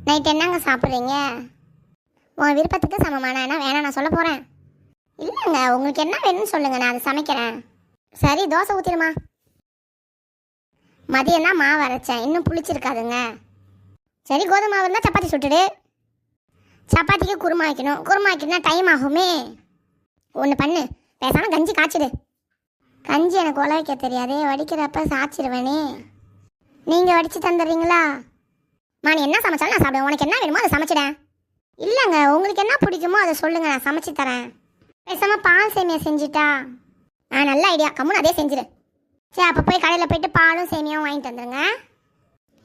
Night என்னங்க சாப்பிட்றீங்க? உன் விருப்பத்துக்கு சமமான என்ன வேணாம் நான் சொல்ல போகிறேன். இல்லைங்க, உங்களுக்கு என்ன வேணும்னு சொல்லுங்கள், நான் அதை சமைக்கிறேன். சரி, தோசை ஊற்றிடுமா. மதியம் தான் மாவு அரைச்சேன், இன்னும் புளிச்சிருக்காதுங்க. சரி, கோதுமை மாவு இருந்தால் சப்பாத்தி சுட்டுடு. சப்பாத்திக்கு குருமா வைக்கணும், குருமா வைக்கணும்னா டைம் ஆகுமே. ஒன்று பண்ணு, பேசாமல் கஞ்சி காய்ச்சிடு. கஞ்சி எனக்கு உல வைக்க தெரியாதே, வடிக்கிறப்ப சாய்ச்சிடுவேனே. நீங்கள் வடித்து தந்துடுறீங்களா? நீ என்ன சமைச்சாலும் நான் சாப்பிடுவேன். உனக்கு என்ன வேணுமோ அதை சமைச்சிடேன். இல்லைங்க, உங்களுக்கு என்ன பிடிக்குமோ அதை சொல்லுங்கள், நான் சமைச்சு தரேன். பேசாமல் பால் சேமியா செஞ்சிட்டா? நல்ல ஐடியா, கம்முன்னு அதே செஞ்சிடு. சரி, அப்போ போய் கடையில் போயிட்டு பாலும் சேமியாவும் வாங்கிட்டு வந்துடுங்க.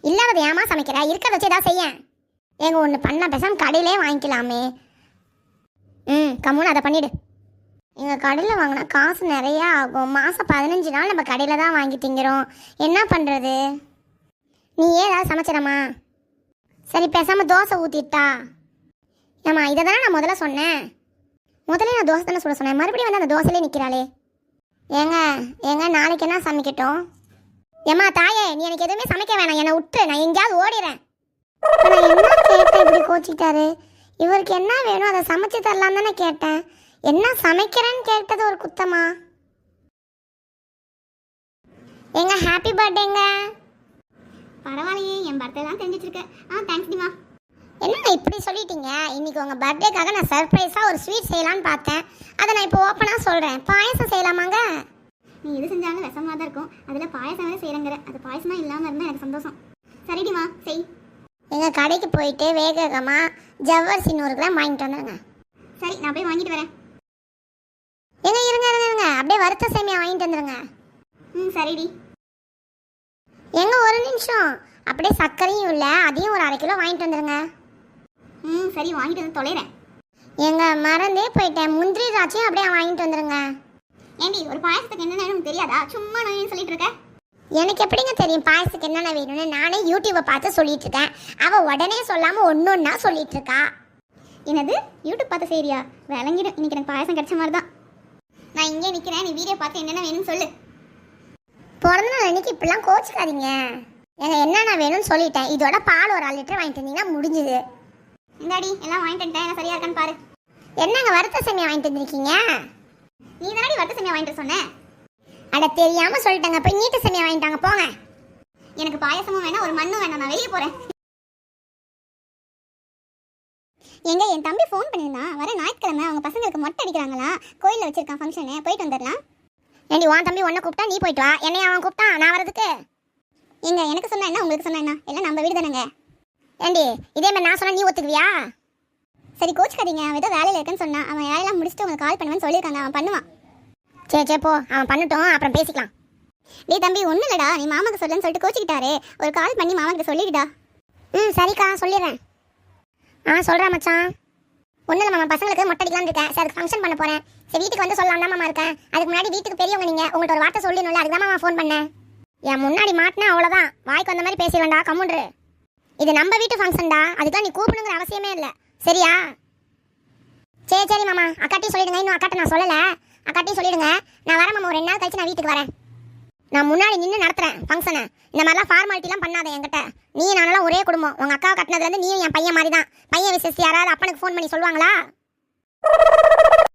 இல்லாதது ஏமா சமைக்கிறா, இருக்கிறத வச்சு ஏதாவது செய்ய. எங்க ஒன்று பண்ண, பேசாமல் கடையிலே வாங்கிக்கலாமே. கம்முன்னு அதை பண்ணிவிடு. எங்கள் கடையில் வாங்கினா காசு நிறையா ஆகும். மாதம் 15 நாள் நம்ம கடையில் தான் வாங்கி திங்கிறோம். என்ன பண்ணுறது? நீ ஏதாவது சமைச்சிடமா? சரி, பேசாமல் தோசை ஊற்றிட்டா? ஏம்மா, இதை தானே நான் முதல்ல சொன்னேன். முதல்ல நான் தோசை தானே சொல்ல சொன்னேன், மறுபடியும் வந்து அந்த தோசையிலே நிற்கிறாளே. ஏங்க நாளைக்கு என்ன சமைக்கட்டும்? ஏம்மா தாயே, நீ எனக்கு எதுவுமே சமைக்க வேணாம், என்னை விட்டுரு, நான் எங்கேயாவது ஓடிடுறேன். நான் என்ன கேட்டேன், இப்படி கோச்சிக்கிட்டாரு? இவருக்கு என்ன வேணும் அதை சமைச்சு தரலாம் தானே கேட்டேன். என்ன சமைக்கிறேன்னு கேட்டது ஒரு குத்தமா? ஏங்க ஹாப்பி பர்த்டேங்க. பரவாயில்லையே, என் பர்த்டே தான் தெரிஞ்சிச்சிருக்கேன். தேங்க்ஸ் டிமா. என்னங்க இப்படி சொல்லிட்டீங்க? இன்னைக்கு உங்கள் பர்த்டேக்காக நான் சர்ப்ரைஸாக ஒரு ஸ்வீட் செய்யலான்னு பார்த்தேன். அதை நான் இப்போ ஓப்பனாக சொல்கிறேன். பாயசம் செய்யலாமாங்க? நீ எது செஞ்சாலும் விஷமாக தான் இருக்கும், அதில் பாயசம் வேறு செய்கிறேங்கிற. அது பாயசமாக இல்லாமல் இருந்தால் எனக்கு சந்தோஷம். சரி டிமா, செய். எங்கள் கடைக்கு போயிட்டு வேகமாக ஜவ்வரிசி 100 கிராம் வாங்கிட்டு வந்துடுங்க. சரி, நான் போய் வாங்கிட்டு வரேன். இருங்க, அப்படியே வறுத்த சேமியா வாங்கிட்டு வந்துடுங்க. சரிடி. ஒரு நிமிஷம், அப்படியே சர்க்கரையும் இல்லை, அதையும் ஒரு 1/2 கிலோ வாங்கிட்டு வந்துடுங்க. சரி, வாங்கிட்டு வந்து தொலைகிறேன். மறந்தே போயிட்டேன், முந்திரி திராட்சையும் அப்படியே வாங்கிட்டு வந்துடுங்க. ஏண்டி, ஒரு பாயசத்துக்கு என்னென்ன வேணும் தெரியாதா? சும்மா நான் சொல்லிட்டு இருக்கேன். எனக்கு எப்படிங்க தெரியும் பாயசத்துக்கு என்னென்ன வேணும்னு? நானே யூடியூப்பை பார்த்து சொல்லிட்டு இருக்கேன். அவள் உடனே சொல்லாமல் ஒன்றா சொல்லிட்டு இருக்கா. என்னது, யூடியூப் பார்த்து சரியா? விளங்கிடும், இன்னைக்கு எனக்கு பாயசம் கிடைச்ச மாதிரி தான். நான் இங்கே நிற்கிறேன், நீ வீடியோ பார்த்து என்னென்ன வேணும்னு சொல்லு. பிறந்த நாள் அன்னைக்கு இப்படிலாம் கோச்சிக்காதீங்க. என்னென்ன வேணும்னு சொல்லிட்டேன். இதோட பால் ஒரு 1/2 லிட்டர் வாங்கிட்டு வந்தீங்கன்னா முடிஞ்சுது. இந்தாடி, எல்லாம் வாங்கிட்டு வந்துட்டேன், என்ன சரியா இருக்கான்னு பாரு. என்னங்க வறுத்த சேமியா வாங்கிட்டு வந்திருக்கீங்க? நீ தானடி வறுத்த சேமியா வாங்கிட்டு சொன்னேன். அட தெரியாம சொல்லிட்டாங்க, போய் நீட்டு சேமியா வாங்கிட்டாங்க போங்க. எனக்கு பாயசமும் வேணாம், ஒரு மண்ணும் வேணாம், நான் வெளியே போறேன். என் தம்பி ஃபோன் பண்ணியிருந்தான், வர ஞாயிற்றுக்கிழமை அவங்க பசங்களுக்கு மொட்டை அடிக்கிறாங்களா, கோயிலில் வச்சிருக்கான் ஃபங்க்ஷனு, போயிட்டு வந்துடலாம். ஏண்டி, உன் தம்பி உன்னை கூப்பிட்டா நீ போயிட்டு வா, என்னைய அவன் கூப்பிட்டான் நான் வரதுக்கு? எனக்கு சொன்னா என்ன, உங்களுக்கு சொன்னா என்ன, எல்லாம் நம்ம வீடு தானேங்க. ஏண்டி, இதே மாதிரி நான் சொன்னா நீ ஒத்துக்குவியா? சரி, கோச்சுக்காதீங்க, அவன் ஏதோ வேலையில் இருக்குன்னு சொன்னான். அவன் வேலையெல்லாம் முடிச்சுட்டு உங்களுக்கு கால் பண்ணுவேன்னு சொல்லியிருக்காங்க, அவன் பண்ணுவான். சரி போ, அவன் பண்ணட்டும், அப்புறம் பேசிக்கலாம். டே தம்பி, ஒன்றும் இல்லைடா, நீ மாமாக்கு சொல்லுன்னு சொல்லிட்டு கோச்சிக்கிட்டாரு, ஒரு கால் பண்ணி மாமாக்கிட்ட சொல்லிடுடா. சரிக்கா, சொல்லிடுறேன். சொல்கிறேன் மச்சான். ஒன்றும் இல்லை மாமா, பசங்களுக்கு மொட்டை அடிக்கலான்னு இருக்கேன். சரி, அதுக்கு ஃபங்க்ஷன் பண்ண போகிறேன். சரி, வீட்டுக்கு வந்து சொல்லலாம் தான் மாமா இருக்கேன். அதுக்கு முன்னாடி வீட்டுக்கு பெரியவங்க நீங்கள், உங்கள்கிட்ட ஒரு வார்த்தை சொல்லணும்ல, அதுக்கு தான் மாமா ஃபோன் பண்ணேன். என் முன்னாடி மாட்டினா அவ்வளோதான், வாய்க்கு வந்த மாதிரி பேசிடுவேன்டா, கம்முன்று. இது நம்ம வீட்டு ஃபங்க்ஷன்டா, அதுக்கெல்லாம் நீ கூப்பிடுங்கிற அவசியமே இல்லை, சரியா? சரி மாமா, அக்காட்டையும் சொல்லிடுங்க. இன்னும் அக்காட்ட நான் சொல்லலை, அக்காட்டையும் சொல்லிடுங்க. நான் வரேன் மாமா, ஒரு 2 நாள் கழிச்சு நான் வீட்டுக்கு வரேன். நான் முன்னாடி நின்று நடத்துகிறேன் ஃபங்க்ஷனை. இந்த மாதிரிலாம் ஃபார்மாலிட்டிலாம் பண்ணாத என்கிட்ட. நீ நானெல்லாம் ஒரே குடும்பம். உங்கள் அக்காவை கட்டினதுலேருந்து நீயும் என் பையன் மாதிரி தான். பையன் விசேஷம் யாராவது அப்பனுக்கு ஃபோன் பண்ணி சொல்லுவாங்களா?